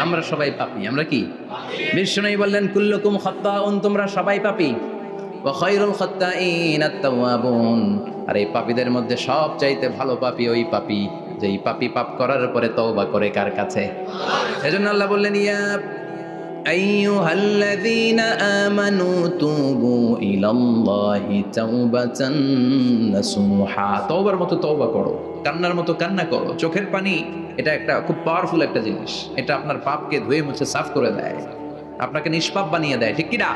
আমরা সবাই পাপী। আমরা কি? বিষ্ণু বললেন কুল্লুকুম খাত্তাউন, তোমরা সবাই পাপী। ওয়া খায়রুল খাত্তাইন আত-তাওয়াবুন, আর এই পাপীদের মধ্যে সবচাইতে ভালো পাপী ওই পাপী যেই পাপী পাপ করার পরে তওবা করে কার কাছে? এজন্য আল্লাহ বললেন ইয়া আইয়ুহাল্লাযীনা আমানু তুবু ইলাল্লাহি তাওবাতান নাসুহা, তওবার মতো তওবা করো, কান্নার মতো কান্না করো। চোখের পানি এটা একটা খুব পাওয়ারফুল একটা জিনিস, এটা আপনার পাপকে ধুয়ে মুছে সাফ করে দেয়, আপনাকে নিষ্পাপ বানিয়ে দেয়, ঠিক কি না?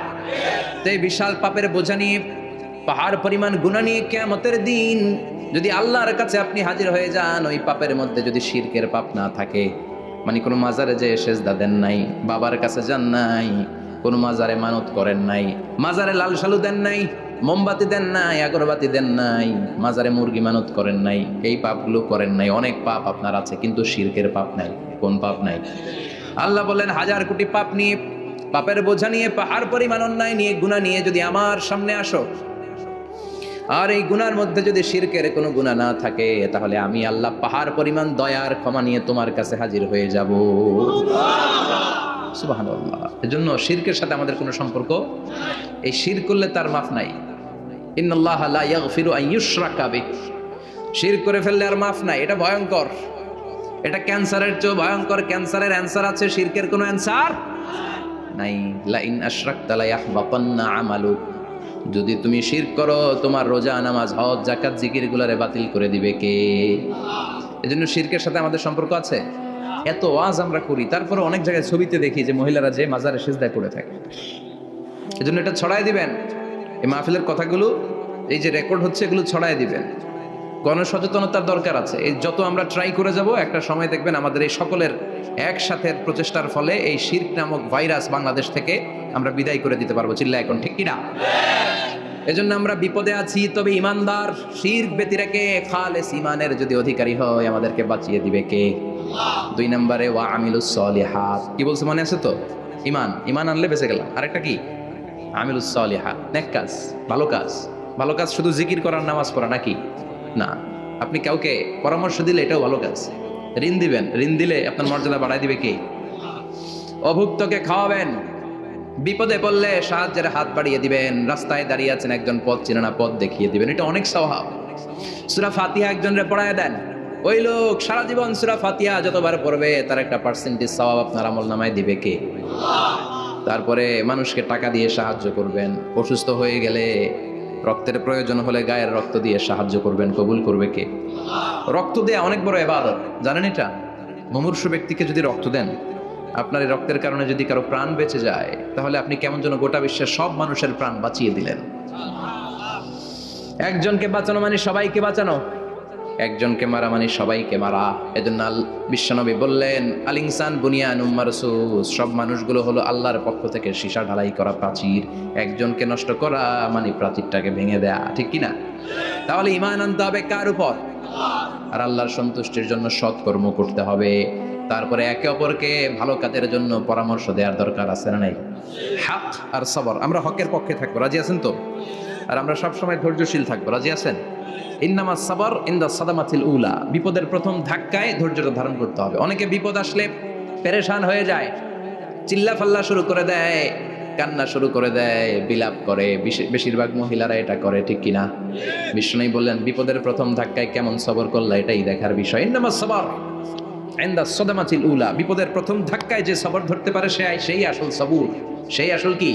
তো এই বিশাল পাপের বোঝা নিয়ে, পাহাড় পরিমাণ গুনাহ নিয়ে কিয়ামতের দিন যদি আল্লাহর কাছে আপনি হাজির হয়ে যান, ওই পাপের মধ্যে যদি শিরকের পাপ না থাকে, মানে কোনো মাজারে যে সেজদা দেন নাই, বাবার কাছে যান নাই, কোনো মাজারে মানত করেন নাই, মাজারে লাল সালু দেন নাই, মোমবাতি দেন নাই, আগরবাতি দেন নাই, মাজারে মুরগি মানত করেন নাই, এই পাপগুলো করেন নাই, অনেক পাপ আপনার আছে, কিন্তু শিরকের পাপ নাই। কোন পাপ নাই? আল্লাহ বলেন হাজার কোটি পাপ নিয়ে, পাপের বোঝা নিয়ে, পাহাড় পরিমাণ অন্যায় নিয়ে, গুনাহ নিয়ে যদি আমার সামনে আসো, আর এই গুনার মধ্যে যদি শিরকের কোনো গুনাহ না থাকে, তাহলে আমি আল্লাহ পাহাড় পরিমাণ দয়ার ক্ষমা নিয়ে তোমার কাছে হাজির হয়ে যাব। সুবহানাল্লাহ। এজন্য শিরকের সাথে আমাদের কোনো সম্পর্ক, এই শিরক করলে তার মাফ নাই। ইন্নাল্লাহা লা ইয়াগফিরু আন ইউশরাকা বিহি, শিরক করে ফেললে আর মাফ নাই। এটা ভয়ঙ্কর, এটা ক্যান্সারের চেয়ে ভয়ঙ্কর। ক্যান্সারের অ্যানসার আছে, শিরকের কোনো অ্যানসার নাই। লা ইন আশরাকতা লা ইয়াহবাতান্না আমালুক, যদি তুমি শিরক করো, তোমার রোজা, নামাজ, হজ, যাকাত, জিকির গুলারে বাতিল করে দিবে কে? এজন্য শিরকের সাথে আমাদের সম্পর্ক আছে। এত ওয়াজ আমরা করি, তারপরে অনেক জায়গায় ছবিতে দেখি যে মহিলারা যে মাজারে সিজদায় পড়ে থাকে। এজন্য এটা ছড়ায় দিবেন, এই মাহফিলের কথাগুলো এই যে রেকর্ড হচ্ছে, এগুলো ছড়ায় দিবেন। গণসচেতনতার দরকার আছে। এই যত আমরা ট্রাই করে যাব, একটা সময় দেখবেন আমাদের এই সকলের একসাথে প্রচেষ্টার ফলে এই শিরক নামক ভাইরাস বাংলাদেশ থেকে আমরা বিদায় করে দিতে পারবো। চিল্লা এখন, ঠিক কিনা? এজন্য আমরা বিপদে আছি, তবে ইমানদার শিরক ব্যতি রেখে খালেস ইমানের যদি অধিকারী হয়, আমাদেরকে বাঁচিয়ে দিবে কে? দুই নম্বরে ওয়া আমিলুস সলিহাত, কি বলছে মনে আছে তো? ইমান, ইমান আনলে বেঁচে গেলাম। আরেকটা কি? আমিলুস সলিহাত, নেক কাজ, ভালো কাজ। ভালো কাজ শুধু জিকির করার, নামাজ পড়া নাকি? না, আপনি কাউকে পরামর্শ দিলে এটাও ভালো কাজ। ঋণ দিবেন, ঋণ দিলে আপনার মর্যাদা বাড়ায় দিবে কে? অভুক্তকে খাওয়াবেন, বিপদে পড়লে সাহায্যের হাত বাড়িয়ে দিবেন, রাস্তায় দাঁড়িয়ে আছেন একজন পথ চিনে না, পথ দেখিয়ে দিবেন, এটা অনেক সওয়াব। সূরা ফাতিহা একজনরে পড়ায় দেন, ওই লোক সারা জীবন সূরা ফাতিহা যতবার পড়বে তার একটা পার্সেন্টেজ সওয়াব আপনার আমলনামায় দিবে কে? তারপরে মানুষকে টাকা দিয়ে সাহায্য করবেন, অসুস্থ হয়ে গেলে রক্তের প্রয়োজন হলে গায়ের রক্ত দিয়ে সাহায্য করবেন, কবুল করবে কে? রক্ত দেয়া অনেক বড় ইবাদত, জানেন এটা? মুমূর্ষু ব্যক্তিকে যদি রক্ত দেন, আপনার এই রক্তের কারণে যদি কারো প্রাণ বেঁচে যায়, তাহলে আপনি কেমন যেন গোটা বিশ্বের সব মানুষের প্রাণ বাঁচিয়ে দিলেন। একজনকে বাঁচানো মানে সবাইকে বাঁচানো, একজনকে মারা মানে সবাইকে মারা। এজন্য বিশ্বনবী বললেন আল ইনসান বুনিয়ানুম মারসুস, সব মানুষগুলো হলো আল্লাহর পক্ষ থেকে সীসা ঢালাই করা প্রাচীর। একজনকে নষ্ট করা মানে প্রাচীরটাকে ভেঙে দেয়া, ঠিক কিনা? তাহলে ঈমান আনতে হবে কার উপর? আর আল্লাহর সন্তুষ্টির জন্য সৎকর্ম করতে হবে। তারপরে একে অপরকে ভালো কাজের জন্য পরামর্শ দেওয়ার দরকার আছে না নাই? হক আর সবর, আমরা হকের পক্ষে থাকবো, রাজি আছেন তো? আর আমরা সবসময় ধৈর্যশীল থাকবো, রাজি আছেন? ইন্নামাস সাবর ইনদা সাদামাতিল উলা, বিপদের প্রথম ধাক্কায় ধৈর্যটা ধারণ করতে হবে। অনেকে বিপদ আসলে পেরেশান হয়ে যায়, চিল্লা ফাল্লা শুরু করে দেয়, কান্না শুরু করে দেয়, বিলাপ করে। বেশিরভাগ মহিলারা এটা করে, ঠিক কিনা? বিষ্ণু বললেন বিপদের প্রথম ধাক্কায় কেমন সবর করলা, এটাই দেখার বিষয়। ইন্নামাস সাবর ইনদা সাদামাতিল উলা, বিপদের প্রথম ধাক্কায় যে সবর ধরতে পারে সেই আসল সবুর, সেই আসল কি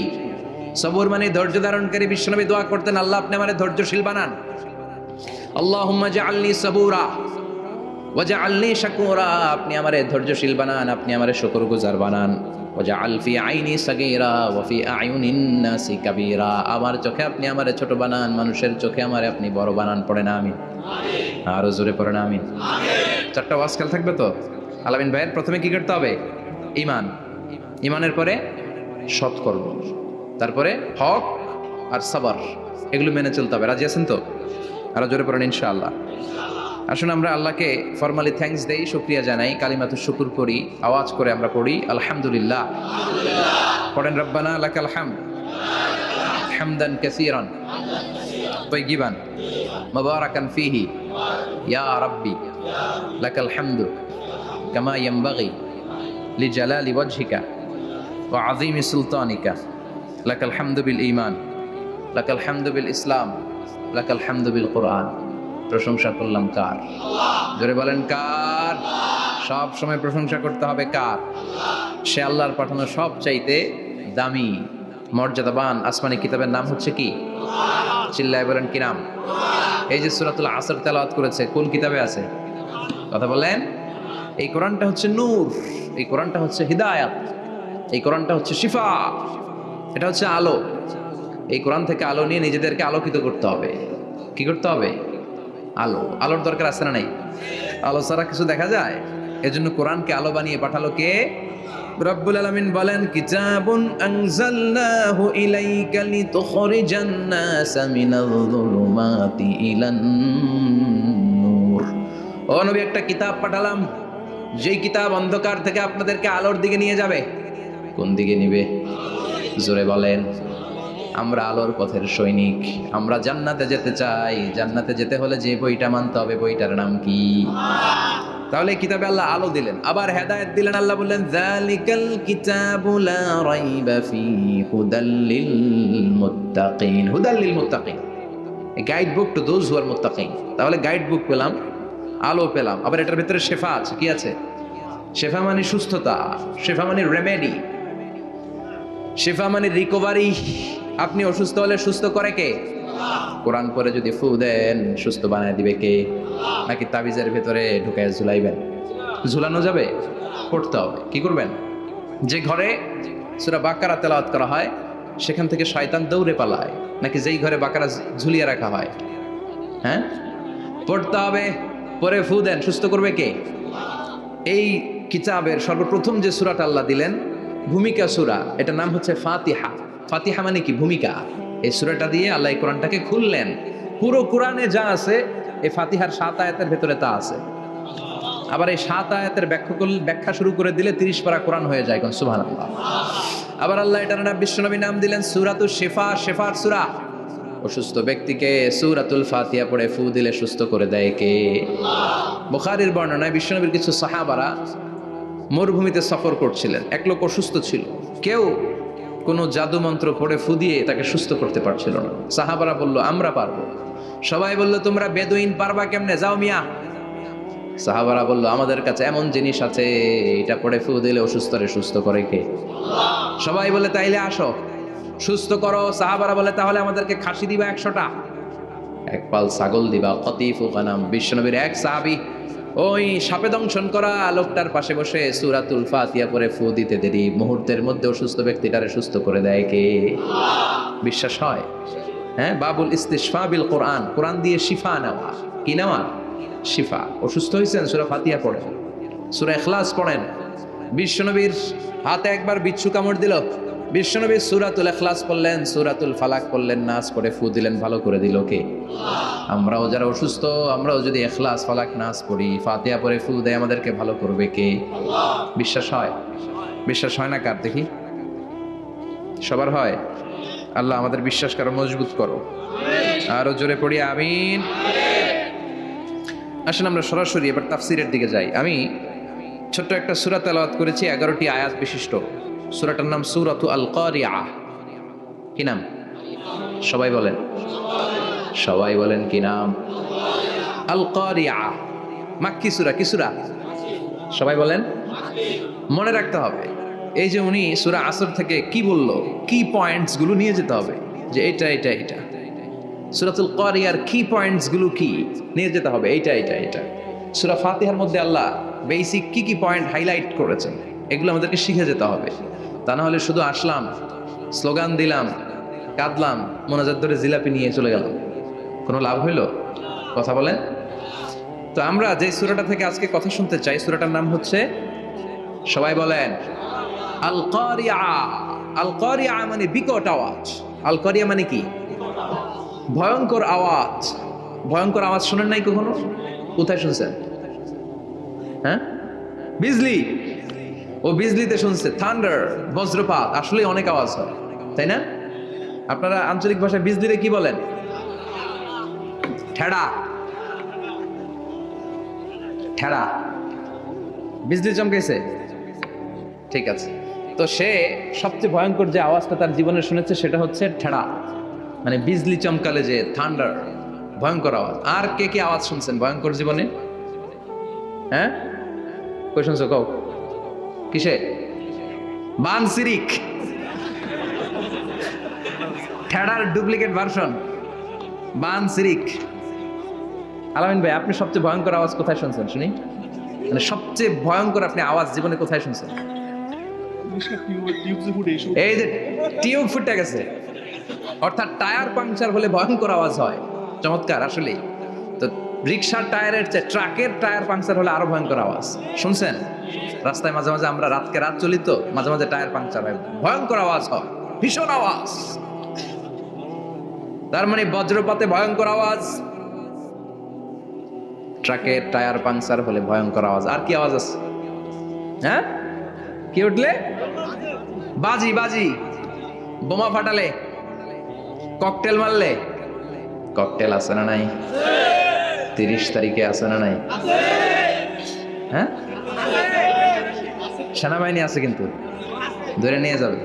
সবুর মানে ধৈর্য ধারণকারী। বিশ্বনবী দোয়া করতেন, আল্লাহ আপনি আমারে ধৈর্যশীল বানান। আল্লাহুম্মা জাআলনি সাবুরা ওয়া জাআলনি শাকুরা, আপনি আমারে ধৈর্যশীল বানান, আপনি আমারে শুকরগুজার বানান। ওয়া জাআল ফি আইনি সাগীরা ওয়া ফি আয়ুনিন নাসি কাবীরা, আমার চোখে আপনি আমারে ছোট বানান, মানুষের চোখে আমারে আপনি বড় বানান। পড়েন আমিন। আরো জোরে পড়েন আমিন। চারটা ওয়াজ কাল থাকবে তো। আলামিন ভাইয়ের প্রথমে কি করতে হবে? ঈমান, ঈমানের পরে সৎকর্ম, তারপরে হক আর সবর, এগুলো মেনে চলতে হবে। রাজি আছেন তো? আরো জোরে পড়েন ইনশাআল্লাহ। আসুন আমরা আল্লাহকে ফরমালি থ্যাঙ্কস দেই, শুকরিয়া জানাই, কালিমাতুশ শুকর করি, আওয়াজ করে আমরা পড়ি আলহামদুলিল্লাহ। পড়েন রব্বানা লাকাল হামদ হামদান কাসীরান তাইয়িবান মুবারাকান ফীহি ইয়া রাব্বি লাকাল হামদু কামা ইয়ানবাগি লিজালালি ওয়াজহিকা ওয়া আযীমি সুলতানিকা লাকাল হামদু বিল ঈমান লাকাল হামদু বিল ইসলাম লাকাল হামদু বিল কুরআন। প্রশংসা করলাম কার? জোরে বলেন কার? সব সময় প্রশংসা করতে হবে কার? সে আল্লাহর পাঠানো সব চাইতে দামি মর্যাদাবান আসমানি কিতাবের নাম হচ্ছে কি? চিল্লায় বলেন কি নাম? এই যে সূরাতুল আসর তেলাওয়াত করেছে কোন কিতাবে আছে? কথা বলেন। এই কোরআনটা হচ্ছে নূর, এই কোরআনটা হচ্ছে হিদায়াত, এই কোরআনটা হচ্ছে শিফা, এটা হচ্ছে আলো। এই কোরআন থেকে আলো নিয়ে নিজেদেরকে আলোকিত করতে হবে। কি করতে হবে? আলো। আলোর দরকার আছে না নাই? আলো ছাড়া কিছু দেখা যায়? এজন্য কোরআনকে আলো বানিয়ে পাঠালো কে? রব্বুল আলামিন বলেন, কিতাবুন আনজালনাহু ইলাইকা লিতুখরিজান নাসা মিনাল যুলুমাতি ইলান নূর। ও নবী, একটা কিতাব পাঠালাম, যেই কিতাব অন্ধকার থেকে আপনাদেরকে আলোর দিকে নিয়ে যাবে। কোন দিকে নিবে? জোরে বলেন। আমরা আলোর পথের সৈনিক, আমরা জান্নাতে যেতে চাই। জান্নাতে যেতে হলে যে বইটা মানতে হবে, বইটার নাম কি? তাহলে কিতাবে আল্লাহ আলো দিলেন, আবার হেদায়েত দিলেন। আল্লাহ বললেন, যালিকাল কিতাবু লা রাইবা ফীহি হুদাল লিল মুত্তাকিন। হুদাল লিল মুত্তাকিন, a guide book to those who are মুত্তাকিন। তাহলে গাইড বুক পেলাম, আলো পেলাম, আবার এটার ভিতরে শেফা আছে। কি আছে? শেফা মানে সুস্থতা, শেফা মানে রেমেডি, শেফা মানে রিকভারি। আপনি অসুস্থ হলে সুস্থ করে কে? কোরআন পরে যদি ফু দেন, সুস্থ বানায় দিবে কে? নাকি তাবিজের ভেতরে ঢুকায় ঝুলাইবেন? ঝুলানো যাবে? পড়তে হবে। কি করবেন? যে ঘরে সূরা বাকারা তেলাওয়াত করা হয় সেখান থেকে শয়তান দৌড়ে পালায়, নাকি যেই ঘরে বাকারা ঝুলিয়ে রাখা হয়? হ্যাঁ, পড়তে হবে। পরে ফু দেন, সুস্থ করবে কে? এই কিতাবের সর্বপ্রথম যে সূরাটা আল্লাহ দিলেন, ভূমিকা সূরা, এটার নাম হচ্ছে ফাতিহা। ফাতিহা মানে কি? ভূমিকা। এই সূরাটা দিয়ে আল্লাহ এই কোরআনটাকে খুললেন। পুরো কোরআনে যা আছে এই ফাতিহার 7 আয়াতের ভেতরে তা আছে। আবার এই 7 আয়াতের ব্যাখ্যা শুরু করে দিলে 30 পারা কোরআন হয়ে যায়। সুবহানাল্লাহ। আবার আল্লাহ এটার নাম বিশ্বনবী নাম দিলেন সূরাতুশ শিফা, শিফার সূরা। অসুস্থ ব্যক্তিকে সূরাতুল ফাতিহা পড়ে ফু দিলে সুস্থ করে দেয় কে? বুখারীর বর্ণনায় বিশ্বনবীর কিছু সাহাবারা মরুভূমিতে সফর করছিলেন। এক লোক অসুস্থ ছিল, কেউ কোনো জাদু মন্ত্র পড়ে ফু দিয়ে তাকে সুস্থ করতে পারছিল না। সাহাবারা বলল, আমরা পারবো। সবাই বলল, তোমরা বেদুইন, পারবা কেমনে? যাও মিয়া। সাহাবারা বলল, আমাদের কাছে এমন জিনিস আছে, এটা পড়ে ফু দিলে অসুস্থরে সুস্থ করে কে? সবাই বলে, তাইলে আসো, সুস্থ করো। সাহাবারা বলে, তাহলে আমাদেরকে খাসি দিবা 100টা, এক পাল ছাগল দিবা। কতিফু গানাম। বিশ্বনবীর এক সাহাবী ওই সাপে দংশন করা লোকটার পাশে বসে সূরাতুল ফাতিহা পড়ে ফু দিতে দেরি মুহূর্তের মধ্যে অসুস্থ ব্যক্তিটারে সুস্থ করে দেয় কে? বিশ্বাস হয়? হ্যাঁ, বাবুল ইস্তিশফা বিল কোরআন, কোরআন দিয়ে শিফা নেওয়া। কি নেওয়া? শিফা। অসুস্থ হয়েছেন, সূরা ফাতিহা পড়েন, সূরা ইখলাস পড়েন। বিশ্বনবীর হাতে একবার বিচ্ছু কামড় দিল, বিশ্বনবী সূরাতুল ইখলাস পড়লেন, সূরাতুল ফালাক পড়লেন, নাস পড়ে ফু দিলেন, ভালো করে দিল কে? আমরাও যারা অসুস্থ, আমরাও যদি ইখলাস, ফালাক, নাস পড়ি, ফাতিহা পড়ে ফু দেয়, আমাদেরকে ভালো করবে কে? বিশ্বাস হয়? বিশ্বাস হয় না কার? দেখি। সবার হয়? আল্লাহ আমাদের বিশ্বাস করো, মজবুত করো। আরো জোরে পড়ি আমিন। আসেন আমরা সরাসরি এবার তাফসিরের দিকে যাই। আমি ছোট্ট একটা সূরা তেলাওয়াত করেছি, 11টি আয়াত বিশিষ্ট। সূরাটার নাম সূরাতু আল কারিআ। কি নাম? সবাই বলেন, সবাই বলেন কি নাম? আল কারিআ। মাক্কি সূরা। কি সূরা? সবাই বলেন। মনে রাখতে হবে, এই যে উনি সূরা আসর থেকে কি বললো, কি পয়েন্টস গুলো নিয়ে যেতে হবে, যে এটা এটা এটা। সূরাতুল কারিআর কি পয়েন্টস গুলো কি নিয়ে যেতে হবে, এইটা এটা এটা। সূরা ফাতিহার মধ্যে আল্লাহ বেসিক কি কি পয়েন্ট হাইলাইট করেছেন, এগুলো আমাদেরকে শিখে যেতে হবে। তা না হলে শুধু আসলাম, স্লোগান দিলাম, কাঁদলাম, মোনাজাত ধরে জিলাপি নিয়ে চলে গেলাম, কোনো লাভ হইল? কথা বলেন। তো আমরা যে সূরাটা থেকে আজকে কথা শুনতে চাই, সূরাটার নাম হচ্ছে, সবাই বলেন, আল কারিআ। আল কারিআ মানে বিকট আওয়াজ। আল কারিআ মানে কি? ভয়ঙ্কর আওয়াজ। ভয়ঙ্কর আওয়াজ শোনেন নাই কখনো? কোথায় শুনছেন? হ্যাঁ, বিজলি। ও বিজলিতে শুনছে, থান্ডার, বজ্রপাত। আসলে অনেক আওয়াজ হয়, তাই না? আপনারা আঞ্চলিক ভাষায় বিজলিরে কি বলেন? ঠেড়া। ঠেড়া। বিজলি চমকেছে, ঠিক আছে। তো সে সবচেয়ে ভয়ঙ্কর যে আওয়াজটা তার জীবনে শুনেছে সেটা হচ্ছে ঠেড়া, মানে বিজলি চমকালে যে থান্ডার, ভয়ঙ্কর আওয়াজ। আর কে কে আওয়াজ শুনছেন ভয়ঙ্কর জীবনে? হ্যাঁ, কই শুনছো কও? কিসে? বানসিরিক, ঠেড়ার ডুপ্লিকেট ভার্সন বানসিরিক। আলামিন ভাই, আপনি সবচেয়ে ভয়ঙ্কর আওয়াজ কোথায় শুনছেন শুনি? মানে সবচেয়ে ভয়ঙ্কর আপনি আওয়াজ জীবনে কোথায় শুনছেন? এই যে টিউব ফুটে গেছে, অর্থাৎ টায়ার পাংচার হলে ভয়ঙ্কর আওয়াজ হয়। চমৎকার আসলে। তো রিক্সার টায়ারের চেয়ে ট্রাকের টায়ার পাংচার হলে আরো ভয়ঙ্কর আওয়াজ শুনছেন? রাস্তায় মাঝে মাঝে আমরা রাত চলি, তো মাঝে মাঝে টায়ার পাংচার হয়, ভয়ঙ্কর আওয়াজ হয়, ভীষণ আওয়াজ। তার মানে বজ্রপাতে ভয়ঙ্কর আওয়াজ, ট্রাকের টায়ার পাংচার হলে ভয়ঙ্কর আওয়াজ। আর কি আওয়াজ আছে? হ্যাঁ, কি উঠলে? বাজি, বাজি, বোমা ফাটালে, ককটেল মারলে। ককটেল আছে না নাই? 30 তারিখে আছে না নাই? হ্যাঁ, সেনাবাহিনী আছে কিন্তু ধরে নিয়ে যাবে।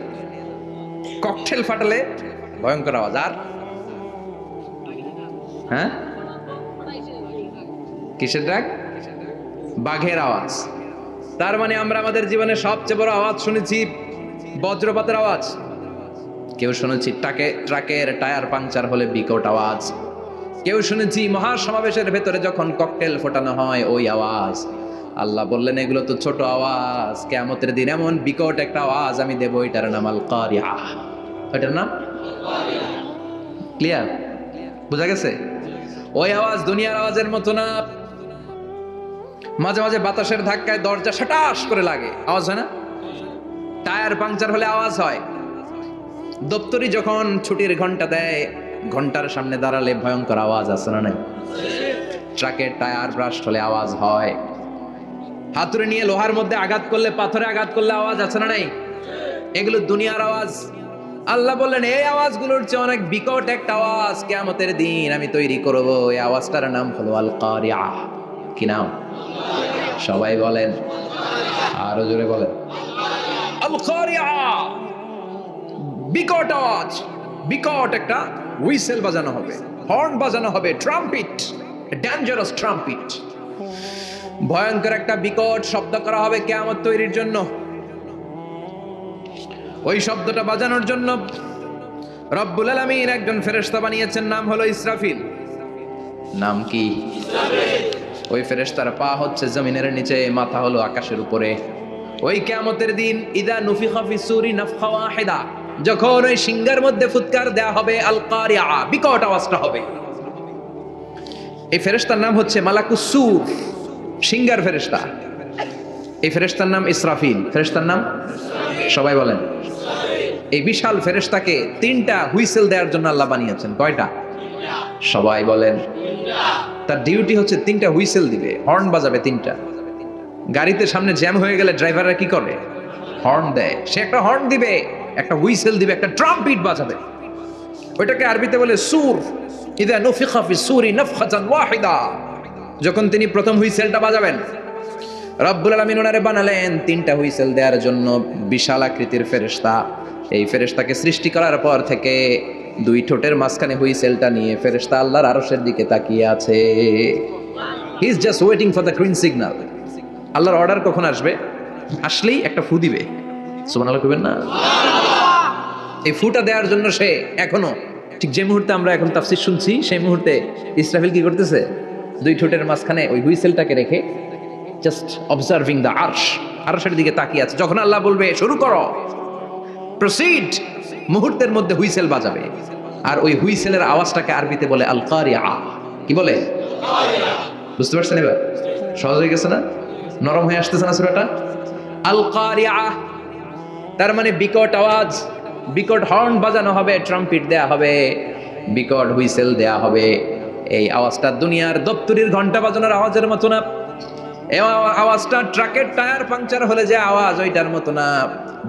ককটেল ফাটালে ভয়ঙ্কর আওয়াজ। আর হ্যাঁ, কিসের ডাক? বাঘের আওয়াজ। তার মানে আমরা আমাদের জীবনে সবচেয়ে বড় আওয়াজ শুনেছি বজ্রপাতের আওয়াজ। কেউ শুনেছি ট্রাকের টায়ার পাংচার হলে বিকট আওয়াজ। কেউ শুনেছি মহাসমাবেশের ভেতরে যখন ককটেল ফোটানো হয় ওই আওয়াজ। আল্লাহ বললেন এগুলো তো ছোট আওয়াজ, কিয়ামতের দিন এমন বিকট একটা আওয়াজ আমি দেব, এটার নাম আল কারিয়া। এটার নাম ক্লিয়ার? বুঝা গেছে? ওই আওয়াজ দুনিয়ার আওয়াজের মতো না। মাঝে মাঝে বাতাসের ধাক্কায় দরজা সাটাস করে লাগে, আওয়াজ হয় না? টায়ার পাংচার হলে আওয়াজ হয়। দপ্তরি যখন ছুটির ঘন্টা দেয়, ঘন্টার সামনে দাঁড়ালে ভয়ঙ্কর আওয়াজ আছে না নাই? ট্রাকের টায়ার ব্রাস্ট হলে আওয়াজ হয়। হাতুড়ি নিয়ে লোহার মধ্যে আঘাত করলে, পাথরে আঘাত করলে আওয়াজ আছে না নাই? এগুলো দুনিয়ার আওয়াজ। আল্লাহ বললেন এই আওয়াজগুলোর চেয়ে অনেক বিকট একটা আওয়াজ কিয়ামতের দিন আমি তৈরি করব। এই আওয়াজটার নাম হলো আল কারিয়া। কি নাম? সবাই বলেন, আরো জোরে বলেন, আল কারিয়া। বিকট আওয়াজ, বিকট একটা হুইসেল বাজানো হবে, হর্ন বাজানো হবে, ট্রাম্পিট, ডেঞ্জারাস ট্রাম্পিট। ভয়ঙ্কর একটা বিকট শব্দ করা হবে কিয়ামত তৈরির জন্য। ওই শব্দটা বাজানোর জন্য রব্বুল আলামিন একজন ফেরেশতা বানিয়েছেন, নাম হলো ইসরাফিল। নাম কি? ইসরাফিল। ওই ফেরেশতার পা হচ্ছে জমিনের নিচে, মাথা হলো আকাশের উপরে। ওই কিয়ামতের দিন ইদা নুফিখা ফিস সূরি নাফখা ওয়াহিদা, যখন ওই সিংহের মধ্যে ফুৎকার দেয়া হবে, আল কারিয়া, বিকট আওয়াজটা হবে। এই ফেরেশতার নাম হচ্ছে মালাকুস সূর, সিংহের ফেরেশতা। এই ফেরেশতার নাম ইসরাফিল। ফেরেশতার নাম সবাই বলেন। এই বিশাল ফেরেশতাকে 3টা হুইসেল দেওয়ার জন্য আল্লাহ বানিয়েছেন। কয়টা? সবাই বলেন। তার ডিউটি হচ্ছে 3টা হুইসেল দিবে, হর্ন বাজাবে 3টা। গাড়িতে সামনে জ্যাম হয়ে গেলে ড্রাইভাররা কি করে? হর্ন দেয়। সে একটা হর্ন দিবে, একটা হুইসেল দিবে, একটা ট্রাম্পিট বাজাবে। ওইটাকে আরবিতে বলে সুর। ইদা নুফিখা ফিস সূরি নাফখাতান ওয়াহিদা, যখন তিনি প্রথম হুইসেলটা বাজাবেন, রব্বুল আলামিন ওনারে বানালেন 3টা হুইসেল দেওয়ার জন্য, বিশাল আকৃতির ফেরেশতা। এই ফেরেশতাকে সৃষ্টি করার পর থেকে 2 ঠোঁটের মাঝখানে হুইসেলটা নিয়ে ফেরেশতা আল্লাহর আরশের দিকে তাকিয়ে আছে। He is just waiting for the green signal. আল্লাহর অর্ডার কখন আসবে, আসলেই একটা ফু দিবে। সুবহানাল্লাহ কইবেন না? এই ফুটা দেওয়ার জন্য সে এখনো, ঠিক যে মুহূর্তে আমরা এখন তাফসীর শুনছি, সেই মুহূর্তে ইসরাফিল কি করতেছে? 2 ঠোঁটের মাঝখানে ওই হুইসেলটাকে রেখে জাস্ট অবজার্ভিং দ্য আরশ, আরশের দিকে তাকিয়ে আছে। যখন আল্লাহ বলবে শুরু করো, প্রসিড, মুহূর্তের মধ্যে হুইসেল বাজাবে। আর ওই হুইসেলের আওয়াজটাকে আরবিতে বলে আল কারিয়া। কি বলে? বুঝতে পারছেন এবার? সহজ হয়ে গেছে না? নরম হয়ে আসতেছে না সূরাটা? আল কারিয়া তার মানে বিকট আওয়াজ, বিকট হর্ন বাজানো হবে, ট্রাম্পিট দেয়া হবে, বিকট হুইসেল দেয়া হবে। এই আওয়াজটা দুনিয়ার দপ্তরির ঘন্টা বাজানোর আওয়াজের মতো না। এই আওয়াজটা ট্রাকের টায়ার পাংচার হলে যে আওয়াজ ওইটার মতো না।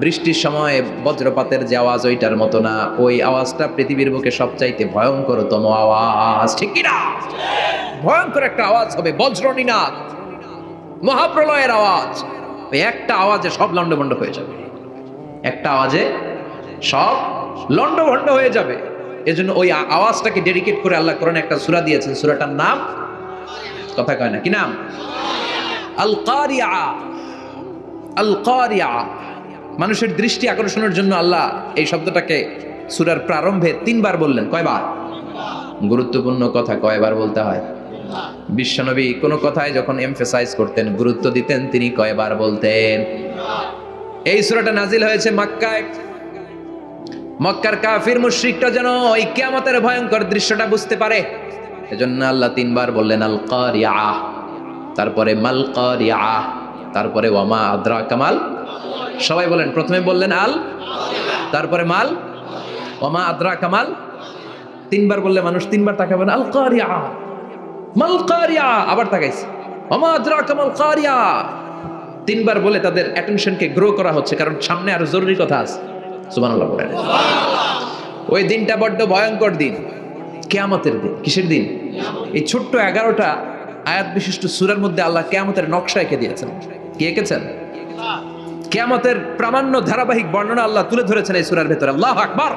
বৃষ্টির সময় বজ্রপাতের যে আওয়াজ ওইটার মতো না। ওই আওয়াজটা পৃথিবীর বুকে সবচাইতে ভয়ঙ্করতম আওয়াজ। ঠিক কিনা? ভয়ঙ্কর একটা আওয়াজ হবে, বজ্রনিনাদ, মহাপ্রলয়ের আওয়াজ। ওই একটা আওয়াজে সব লন্ডভন্ড হয়ে যাবে, একটা আওয়াজে সব লন্ডভন্ড হয়ে যাবে। এজন্য ওই আওয়াজটাকে ডেডিকেট করে আল্লাহ কোরআনে একটা সূরা দিয়েছেন, সূরাটার নাম কথা কয় না কি নাম? আল কারিয়া। আল কারিয়া, মানুষের দৃষ্টি আকর্ষণের জন্য আল্লাহ এই শব্দটাকে সূরার প্রারম্ভে 3 বার বললেন। কয়বার? গুরুত্বপূর্ণ কথা কয়বার বলতে হয়? বিশ্বনবী কোনো কথায় যখন এমফেসাইজ করতেন, গুরুত্ব দিতেন, তিনি কয়বার বলতেন? এই সূরাটা নাজিল হয়েছে মক্কায়। মক্কার কাফির মুশরিকরা যেন ওই কিয়ামতের ভয়ঙ্কর দৃশ্যটা বুঝতে পারে, এজন্য আল্লাহ 3 বার বললেন আল কারিয়া, তারপরে মাল কারিয়া, তারপরে ওয়ামা আদরাকা মাল। সবাই বলেন, প্রথমে বললেন আল, তারপরে মাল, ওয়ামা আদরাকা মাল। 3 বার বললে মানুষ 3 বার তাকাবে না, আল কারিয়া, মাল কারিয়া, আবার তাকাইছে ওয়ামা আদরাকা মাল কারিয়া। 3 বার বলে তাদের অ্যাটেনশনকে গ্রো করা হচ্ছে, কারণ সামনে আরো জরুরি কথা আছে। সুবহানাল্লাহ বলেন। ওই দিনটা বড্ড ভয়ঙ্কর দিন, কিয়ামতের দিন। কিসের দিন? এই ছোট্ট 11টা আয়াত বিশিষ্ট সূরার মধ্যে আল্লাহ কিয়ামতের নকশা এঁকে দিয়েছেন। কি এঁকেছেন? কিয়ামতের প্রামাণ্য ধারাবাহিক বর্ণনা আল্লাহ তুলে ধরেছেন এই সূরার ভেতরে। আল্লাহু আকবার।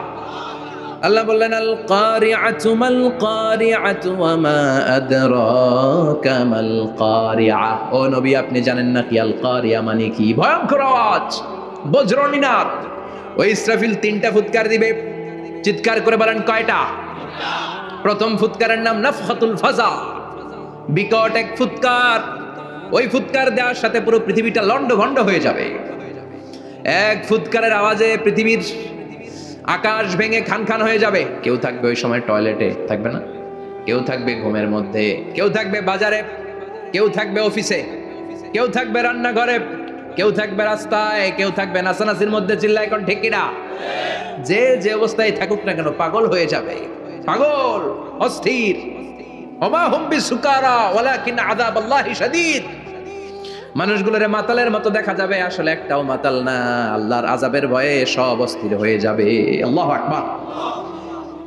আল্লাহ বললেন আল কারিআতু মাল কারিআতু ওয়া মা আদরাকা মাল কারিআ। ও নবী, আপনি জানেন না কি আল কারিয়া মানে কি? ভয়ঙ্কর আওয়াজ, বজ্রনিনাদ। ওই ইসরাফিল 3টা ফুৎকার দিবে। চিৎকার করে বলেন কয়টা? প্রথম ফুৎকারের নাম নাফখাতুল ফাজা, বিকট এক ফুৎকার। ওই ফুৎকার দেওয়ার সাথে পুরো পৃথিবীটা লন্ডভন্ড হয়ে যাবে। এক ফুৎকারের আওয়াজে পৃথিবীর আকাশ ভেঙে খান খান হয়ে যাবে। কেউ থাকবে ওই সময় টয়লেটে, থাকবে না? কেউ থাকবে ঘুমের মধ্যে, কেউ থাকবে বাজারে, কেউ থাকবে অফিসে, কেউ থাকবে রান্নাঘরে, কেউ থাকবে রাস্তায়, কেউ থাকবে নাচানাচির মধ্যে। চিল্লায় এখন ঠিক কিনা? যে যে অবস্থায় থাকুক না কেন পাগল হয়ে যাবে, পাগল, অস্থির। ওমা হুম বিসুকারা ওয়ালাকিন আযাবাল্লাহি শাদীদ। মানুষগুলোরে মাতালের মতো দেখা যাবে, আসলে একটাও মাতাল না। আল্লাহর আযাবের ভয়ে সব অস্থির হয়ে যাবে। আল্লাহু আকবার।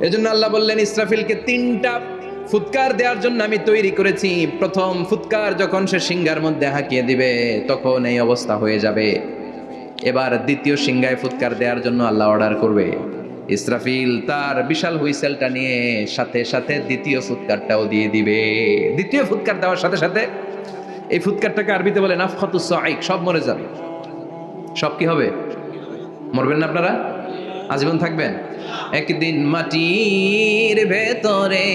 এজন্য আল্লাহ বললেন ইসরাফিলকে 3টা ফুৎকার দেওয়ার জন্য আমি তৈরি করেছি। প্রথম ফুৎকার যখন সে সিংহার মধ্যে হাঁকিয়ে দিবে, তখন এই অবস্থা হয়ে যাবে। এবার দ্বিতীয় সিংহায় ফুৎকার দেওয়ার জন্য আল্লাহ অর্ডার করবে। ইসরাফিল তার বিশাল হুইসেলটা নিয়ে সাথে সাথে দ্বিতীয় ফুৎকারটাও দিয়ে দিবে। দ্বিতীয় ফুৎকার দেওয়ার সাথে সাথে এই ফুৎকারটাকে আরবিতে বলে নাফখাতুস সাঈক, সব মরে যাবে। সব কি হবে? মরবেন না আপনারা? আজীবন থাকবেন? একদিন মাটির ভেতরে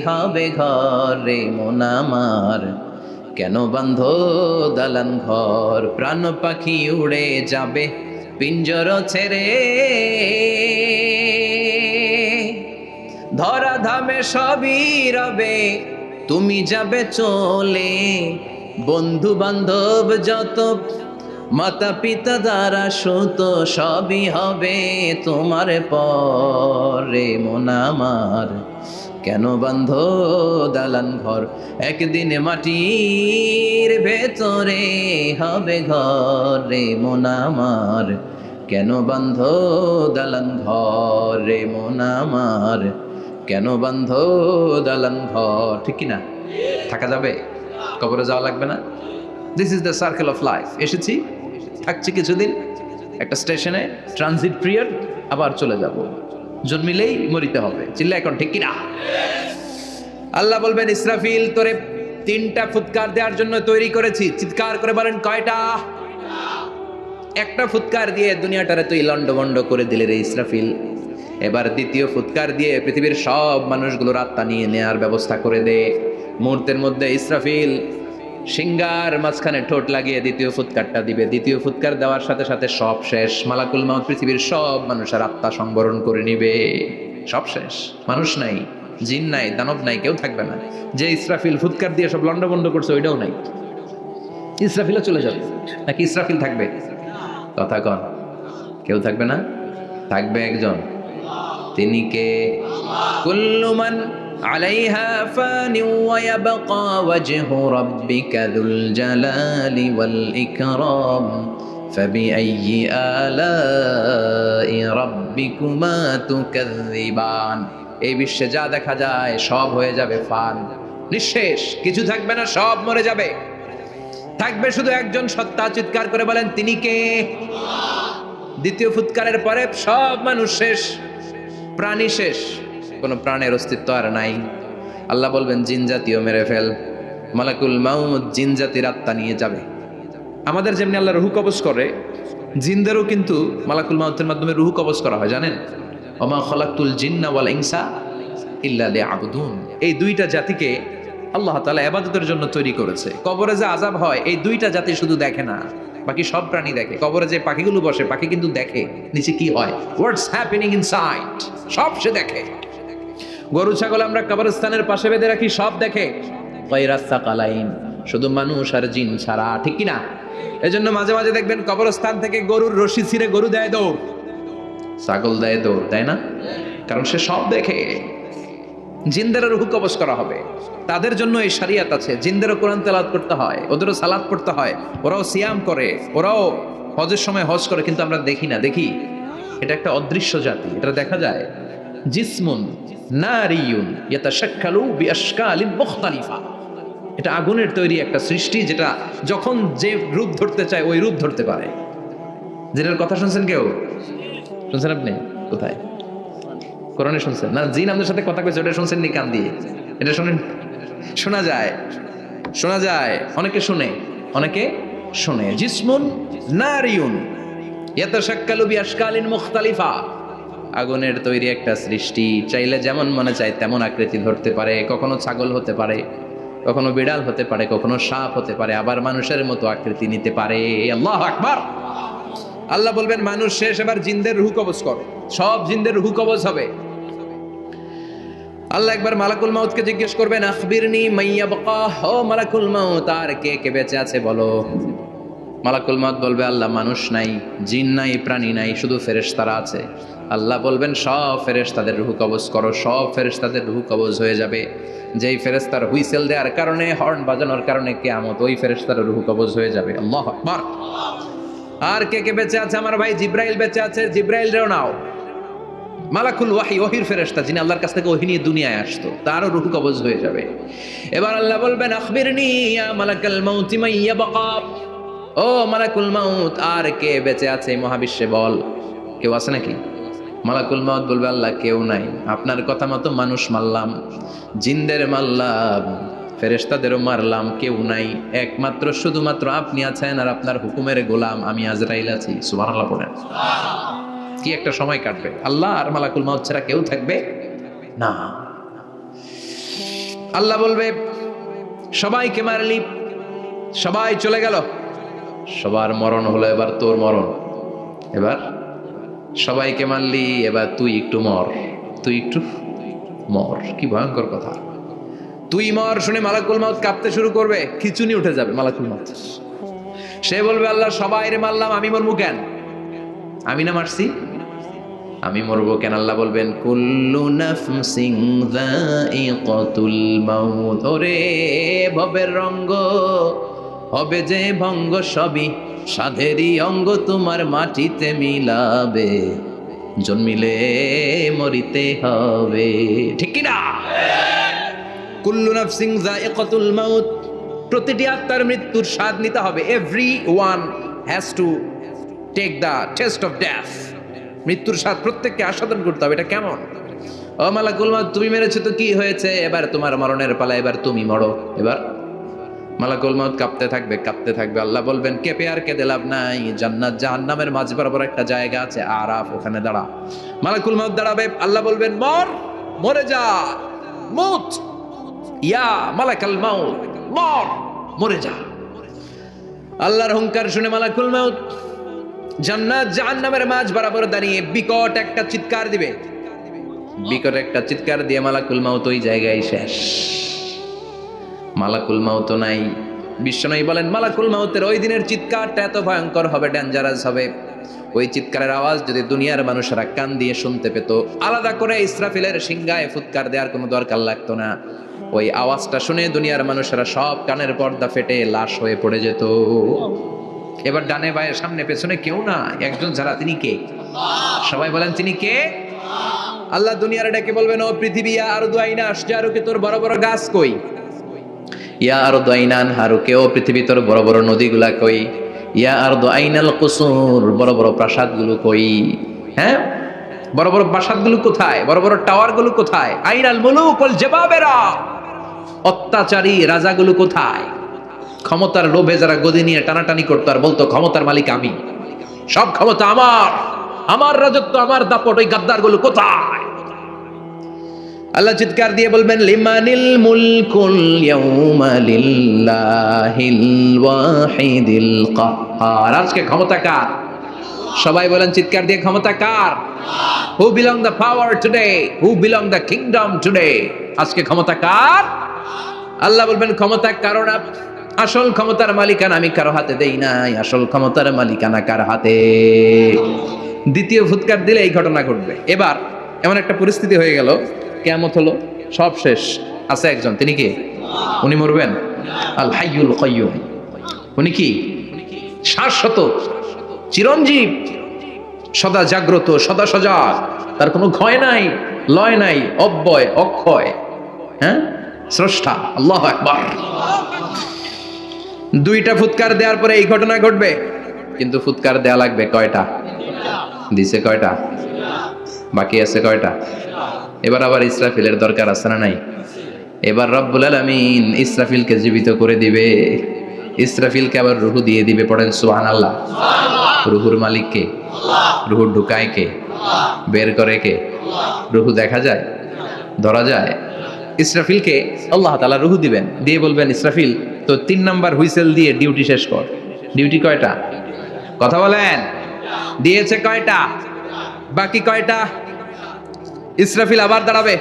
হবে ঘর রে মন আমার, কেন বান্ধ দালান ঘর, প্রাণ পাখি উড়ে যাবে পিঞ্জর ছেড়ে, ধরা ধামে সবই রবে তুমি যাবে চলে, বন্ধু বান্ধব যত মাতা পিতা দ্বারা সুত সবই হবে তোমার পরে মন আমার, কেন বান্ধ দালান ঘর, একদিন মাটির ভেতরে হবে ঘর রে মন আমার, কেন বান্ধ দালান ঘর রে মন আমার, কেন বান্ধ দালান ঘর। ঠিক কিনা? থাকা যাবে? কবরে যাওয়া লাগবে না? This is the circle of life. এসেছি, থাকছি কিছুদিন, একটা স্টেশনে ট্রানজিট পিরিয়ড, আবার চলে যাব। জন্মিলেই মরিতে হবে। চিল্লা এখন ঠিক কিনা? আল্লাহ বলবেন ইসরাফিল তোরে 3টা ফুৎকার দেওয়ার জন্য তৈরি করেছি। চিৎকার করে বলেন কয়টা? একটা ফুৎকার দিয়ে দুনিয়াটারে তুই লন্ডভন্ড করে দিলে রে ইসরাফিল। এবার দ্বিতীয় ফুৎকার দিয়ে পৃথিবীর সব মানুষগুলোর আত্মা নিয়ে নেয়ার ব্যবস্থা করে দে। মুহূর্তের মধ্যে ইসরাফিল সিংহার মাঝখানে ঠোঁট লাগিয়ে দ্বিতীয় ফুৎকারটা দিবে। দ্বিতীয় ফুৎকার দেওয়ার সাথে সাথে সব শেষ। মালাকুল মাউত পৃথিবীর সব মানুষের আত্মা সংবরণ করে নিবে। সব শেষ, মানুষ নাই, জিন নাই, দানব নাই, কেউ থাকবে না। যে ইসরাফিল ফুৎকার দিয়ে সব লন্ডভন্ড করছে ওইটাও নাই। ইসরাফিলও চলে যাবে, নাকি ইসরাফিল থাকবে? কথা কন, কেউ থাকবে না? থাকবে একজন, তিনি কে? কুল্লু মান আলাইহা ফানি ওয়া ইয়াবকা ওয়াজহু রাব্বিকা যুল জালালি ওয়াল ইকরাম ফাবিআইয়ি আলাই রাব্বিকুমা তুকাযযিবান। এই বিশ্বে যা দেখা যায় সব হয়ে যাবে ফান, নিঃশেষ, কিছু থাকবে না, সব মরে যাবে। থাকবে শুধু একজন সত্তা, চিৎকার করে বলেন তিনি কে? দ্বিতীয় ফুৎকারের পরে সব মানুষ শেষ, প্রাণী শেষ, কোনো প্রাণের অস্তিত্ব আর নাই। আল্লাহ বলবেন জিন জাতিও মেরে ফেল। মালাকুল মাউত জিন জাতির আত্মা নিয়ে যাবে। আমাদের যেমনি আল্লাহ রুহু কবজ করে, জিনদেরও কিন্তু মালাকুল মাউতের মাধ্যমে রুহু কবজ করা হয়, জানেন? ওমা খলাকতুল জিন্না ওয়াল ইনসা ইল্লা লিয়াবুদুন। এই দুইটা জাতিকে আল্লাহ তাআলা ইবাদতের জন্য তৈরি করেছে। কবরে যে আযাব হয় এই দুইটা জাতি শুধু দেখে না, বাকি সব প্রাণী দেখে। কবরে যে পাখিগুলো বসে, পাখি কিন্তু দেখে নিচে কি হয়, হোয়াটস হ্যাপেনিং ইনসাইড, সব সে দেখে। গরু ছাগল আমরা কবরস্থানের পাশে বেঁধে রাখি, সব দেখে। গায়রাস সাকালাইন, শুধু মানুষ আর জিন ছাড়া, ঠিক কি না? এজন্য মাঝে মাঝে দেখবেন কবরস্থান থেকে গরুর রশি ছিঁড়ে গরু দেয় দৌড়, ছাগল দেয় দৌড়, তাই না? কারণ সে সব দেখে। জিনদেরও রূহ কবজ করা হবে, তাদের জন্য এই শরিয়ত আছে। জিনদেরও কোরআন তেলাওয়াত করতে হয়, ওদেরও সালাত পড়তে হয়, ওরাও সিয়াম করে, ওরাও হজের সময় হজ করে, কিন্তু আমরা দেখি না। দেখি এটা একটা অদৃশ্য জাতি, এটা দেখা যায়। জিসমুন নারিয়ুন ইয়াতাশাক্কালু বিআশকালিন মুখতালিফা, এটা আগুনের তৈরি একটা সৃষ্টি, যেটা যখন যে রূপ ধরতে চায় ওই রূপ ধরতে পারে। যেটার কথা শুনছেন কেউ? শুনছেন আপনি? কোথায়? কোরআনে শুনছেন না? জিন আমাদের সাথে কথা কইছে, ওটা শুনছেন নি কান দিয়ে? এটা শুনেন, শোনা যায়, শোনা যায়, অনেকে শুনে, অনেকে শুনে। জিসমুন নারিয়ুন ইয়াতাশাক্কালু বিআশকালিন মুখতালিফা, আগুনের তৈরি একটা সৃষ্টি, চাইলে যেমন মনে চায় তেমন আকৃতি ধরতে পারে। কখনো ছাগল হতে পারে, কখনো বিড়াল হতে পারে, কখনো সাপ হতে পারে, আবার মানুষের মতো আকৃতি নিতে পারে। আল্লাহু আকবার। আল্লাহ বলবেন মানুষ শেষ, এবার জিনদের রূহ কবজ করো। সব জিনদের রূহ কবজ হবে। আল্লাহ একবার মালাকুল মাউতকে জিজ্ঞেস করবেন, আখবিরনি মাইয়াবকা, ও মালাকুল মাউত, আর কে কে বেঁচে আছে বলো। মালাকুল মাউত বলবে, আল্লাহ মানুষ নাই, জিন নাই, প্রাণী নাই, শুধু ফেরেশতারা আছে। আল্লাহ বলবেন সব ফেরেশতাদের রূহ কবজ করো। সব ফেরেশতাদের রূহ কবজ হয়ে যাবে। যেই ফেরেশতার হুইসেল দেওয়ার কারণে, হর্ন বাজানোর কারণে কিয়ামত, ওই ফেরেশতার রূহ কবজ হয়ে যাবে। আল্লাহু আকবার। আর কে কে বেঁচে আছে? আমার ভাই জিব্রাইল বেঁচে আছে, জিব্রাইল রেও নাও। মালাকুল ওয়াহি, ওহির ফেরেশতা, যিনি আল্লাহর কাছ থেকে ওহী নিয়ে দুনিয়ায় আসতো, তারও রূহ কবজ হয়ে যাবে। এবার আল্লাহ বলবেন, আখবিরনি ইয়া মালাকাল মাউত মাইয়াবকা, ও মালাকুল মাউত, আর কে বেঁচে আছে এই মহাবিশ্বে বল। কেউ আছে নাকি? মালাকুল মাউত বলবে, আল্লাহ কেউ নাই, আপনার কথা মতো মানুষ মারলাম, জিনদের মারলাম, ফেরেশতাদেরও মারলাম, কেউ নাই, একমাত্র শুধুমাত্র আপনি আছেন, আর আপনার হুকুমের গোলাম আমি আজরাইল আছি। সুবহানাল্লাহ পড়েন। কি একটা সময় কাটবে, আল্লাহ আর মালাকুল মাউত ছাড়া কেউ থাকবে না। আল্লাহ বলবে, সবাইকে মারলি, সবাই চলে গেল, সবার মরণ হলো, এবার তোর মরণ। এবার সবাইকে মারলি, এবার তুই একটু মর, তুই একটু মর। কি ভয়ঙ্কর কথা! তুই মর শুনে মালাকুল মাউত কাঁপতে শুরু করবে, খিচুনি উঠে যাবে মালাকুল মাউত। সে বলবে, আল্লাহ সবাই রে মারলাম, আমি মরবো কেন? আমি না মারছি, আমি মরবো কেন? আল্লাহ বলবেন, কুল্লু নাফসিন যায়িকাতুল মাউত, ওরে ভবের রঙ্গ, হবে যে ভঙ্গ, সবই সাধেরই অঙ্গ, তোমার মাটিতে মিলাবে, জন্মিলে মরিতে হবে, ঠিক কি না? কুল্লু নাফসিন যায়িকাতুল মাউত, প্রতিটি আত্মার মৃত্যুর স্বাদ নিতে হবে। Everyone has to take the taste of death. মৃত্যুর স্বাদ প্রত্যেককে আস্বাদন করতে হবে। এটা কেমন? ও মালাকুল মাউত, তুমি মেরেছো তো কি হয়েছে, এবার তোমার মরণের পালা, এবার তুমি মরো। এবার মালাকুল মাউত কাঁপতে থাকবে, কাঁপতে থাকবে। আল্লাহ বলবেন, কেঁপে আর কেঁদে লাভ নাই, জান্নাত জাহান্নামের মাঝ বরাবর একটা জায়গা আছে, আরাফ, ওখানে দাঁড়া। মালাকুল মাউত দাঁড়াবে, আল্লাহ বলবেন, মর, মরে যা, মুত ইয়া মালাকুল মাউত, মর, মরে যা। আল্লাহর হুঙ্কার শুনে মালাকুল মাউত জান্নাত জাহান্নামের মাঝ বরাবর দাঁড়িয়ে বিকট একটা চিৎকার দিবে। বিকট একটা চিৎকার দিয়ে মালাকুল মাউত ওই জায়গায় শেষ। মালাকুল মাউত নাই। বিশ্বনবী বলেন, মালাকুল মাউতের ওই দিনের চিৎকারটা এত ভয়ঙ্কর হবে, ডেঞ্জারাস হবে। ওই চিৎকারের আওয়াজ যদি দুনিয়ার মানুষেরা কান দিয়ে শুনতে পেত, আলাদা করে ইসরাফিলের সিংহায় ফুৎকার দেওয়ার কোনো দরকার লাগতো না। ওই আওয়াজটা শুনে দুনিয়ার মানুষেরা সব কানের পর্দা ফেটে লাশ হয়ে পড়ে যেত। এবার ডানে বায়ে সামনে পেছনে কেউ না, একজন ছাড়া, তিনি কে? সবাই বলেন, তিনি কে? আল্লাহ দুনিয়ার ডেকে বলবেন, ও পৃথিবী, আর দুআইনা আশজারুকে, তোর বড় বড় গাছ কই? ইয়া আরদু আইনান হারু, কেউ পৃথিবীর বড় বড় নদীগুলা কই? ইয়া আরদু আইনাল কুসুর, বড় বড় প্রাসাদগুলো কই? হ্যাঁ, বড় বড় প্রাসাদগুলো কোথায়? বড় বড় টাওয়ারগুলো কোথায়? আইনাল মুলুক ওয়াল জাবাবেরা, অত্যাচারী রাজাগুলো কোথায়? ক্ষমতার লোভে যারা গদি নিয়ে টানাটানি করতো আর বলতো ক্ষমতার মালিক আমি, সব ক্ষমতা আমার, আমার রাজত্ব, আমার দাপট, ওই গাদ্দারগুলো কোথায়? আল্লাহ চিৎকার দিয়ে বলবেন লিমানিল মুলকুল ইয়াউমা লিল্লাহিল ওয়াহিদিল কাহ্হার। আজকে ক্ষমতা কার? সবাই বলেন চিৎকার দিয়ে, ক্ষমতা কার? Who belong the power today, who belong the kingdom today? আজকে ক্ষমতা কার? আল্লাহ বলবেন ক্ষমতা কারো না, আসল ক্ষমতার মালিকানা আমি কারো হাতে দেই নাই, আসল ক্ষমতার মালিকানা কার হাতে? দ্বিতীয় ফুৎকার দিলে এই ঘটনা ঘটবে। এবার এমন একটা পরিস্থিতি হয়ে গেল, কিয়ামত হলো, সব শেষ, আছে একজন, তিনি কে? উনি মরবেন? আল হাইয়ুল কাইয়ুম। উনি কি? শাশ্বত, চিরঞ্জীব, সদা জাগ্রত, সদা সজাগ, তার কোনো ক্ষয় নাই, লয় নাই, অব্যয়, অক্ষয়, হ্যাঁ, স্রষ্টা। আল্লাহু আকবার। দুইটা ফুৎকার দেওয়ার পরে এই ঘটনা ঘটবে, কিন্তু ফুৎকার দেয়া লাগবে কয়টা? দিছে কয়টা? বাকি আছে কয়টা? এবার আবার ইসরাফিলের দরকার আছে না নাই? এবার রব্বুল আলামিন ইসরাফিলকে জীবিত করে দিবে, ইসরাফিলকে আবার রুহু দিয়ে দিবে। পড়েন সুবহানাল্লাহ। রুহুর মালিক কে? রুহু ঢুকায় কে? বের করে কে? রুহু দেখা যায়, ধরা যায়? ইসরাফিলকে আল্লাহ তাআলা রুহু দিবেন, দিয়ে বলবেন ইসরাফিল তো 3 নাম্বার হুইসেল দিয়ে ডিউটি শেষ কর। ডিউটি কয়টা? কথা বলেন, দিয়েছে কয়টা? বাকি কয়টা? ইসরাফিল আবার দাঁড়াবে,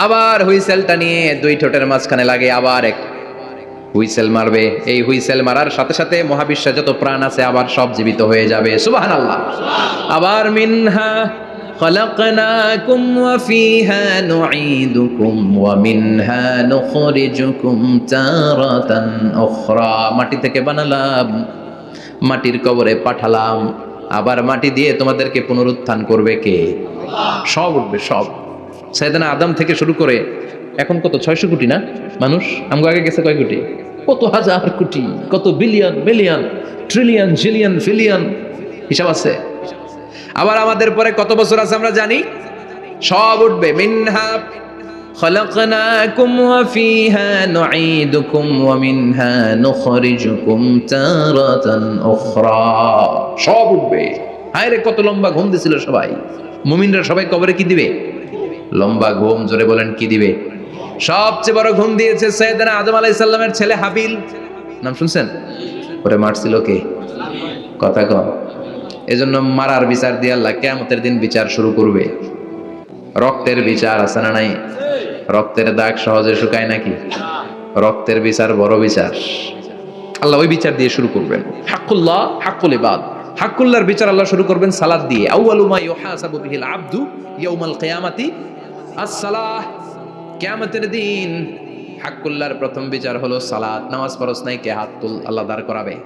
আবার হুইসেলটা নিয়ে দুই ঠোঁটের মাঝখানে লাগে আবার এক হুইসেল মারবে। এই হুইসেল মারার সাথে সাথে মহাবিশ্বে যত প্রাণ আছে আবার সব জীবিত হয়ে যাবে। সুবহানাল্লাহ। আবার মিনহা خلقناكم وفيها نعيدكم ومنها نخرجكم تارة أخرى। মাটি থেকে বানালাম, মাটির কবরে পাঠালাম, আবার মাটি দিয়ে তোমাদেরকে পুনরুত্থান করবে কে? সব উঠবে, সব। সাইয়েদনা আদম থেকে শুরু করে এখন কত 600 কোটি না মানুষ? আমগো আগে গেছে কয় কোটি? কত হাজার কোটি, কত billion, million, trillion, zillion, pillion, হিসাব আছে। আবার আমাদের পরে কত বছর আছে আমরা জানি? সব উঠবে। মিনহা খালাকনাকুম ওয়া ফিহা নুঈদুকুম ওয়া মিনহা নুখরিজুকুম তারাতান উখরা। সব উঠবে। হায় রে, কত লম্বা ঘুম দিছিল সবাই। মুমিনরা সবাই কবরে কি দিবে? লম্বা ঘুম। জোরে বলেন কি দিবে? সবচেয়ে বড় ঘুম দিয়েছে সাইয়েদনা আদম আলাইহিস সালামের ছেলে হাবিল। নাম শুনছেন? ওরে মারছিল কে? কথা কন। এজন্য মারার বিচার দিয়ে আল্লাহ কিয়ামতের দিন বিচার শুরু করবে। রক্তের বিচার আছে না নাই? রক্তের দাগ সহজে শুকায় নাকি? রক্তের বিচার বড় বিচার। আল্লাহ ওই বিচার দিয়ে শুরু করবেন। হাক্কুল্লাহ, হাক্কুল ইবাদ। হাক্কুল্লাহর বিচার আল্লাহ শুরু করবেন সালাত দিয়ে। আউয়ালু মা ইউহাসাবু বিহিল আবদু ইয়াউমাল কিয়ামাতি আস-সালাহ। কিয়ামতের দিন হাক্কুল্লাহর প্রথম বিচার হলো সালাত। নামাজ পড়ছ নাই, কে হাত তুল, আল্লাহ দাঁড় করাবে।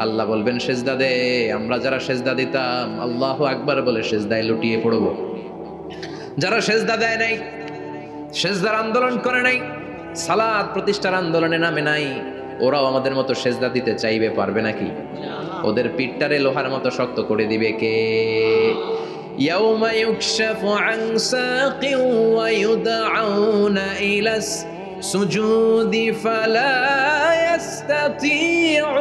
আল্লাহ বলবেন সেজদা দে। আমরা যারা সেজদা দিতাম আল্লাহু আকবার বলে সেজদায় লুটিয়ে পড়ব। যারা সেজদা দেয় নাই, সেজদার আন্দোলন করে নাই, সালাত প্রতিষ্ঠার আন্দোলনে নামে নাই, ওরাও আমাদের মতো সেজদা দিতে চাইবে, পারবে নাকি? ওদের পিঠটারে লোহার মতো শক্ত করে দিবে কে? ইয়াউমা ইউকশাফু আন সাকিন ওয়া ইউদআউনা ইলাস সুজুদি ফালা ইয়াস্তাতিউন।